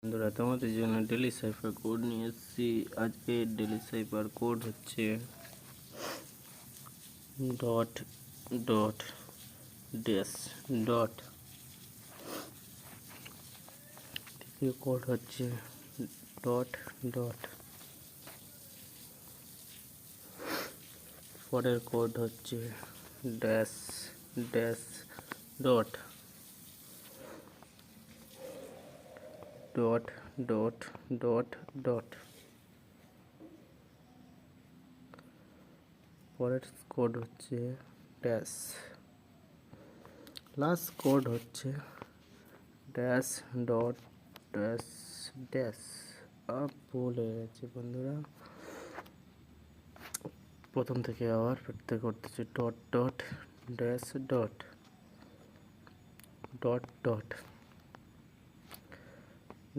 বন্ধুরা, তোমাদের জন্য ডেলি সাইফার কোড নিয়ে এসেছি। আজকে ডেলি সাইফার কোড হচ্ছে ডট ডট ড্যাশ ডট। তৃতীয় কোড হচ্ছে ডট ডট। পরের কোড হচ্ছে dash dash dot dot dot dot dot. পরের কোড হচ্ছে ড্যাশ। লাস্ট কোড হচ্ছে ড্যাশ ডট ড্যাশ ড্যাশ। ভুল হয়ে গেছে বন্ধুরা, প্রথম থেকে আবার ফিরতে করতেছি। Dot dot dash dot dot dot.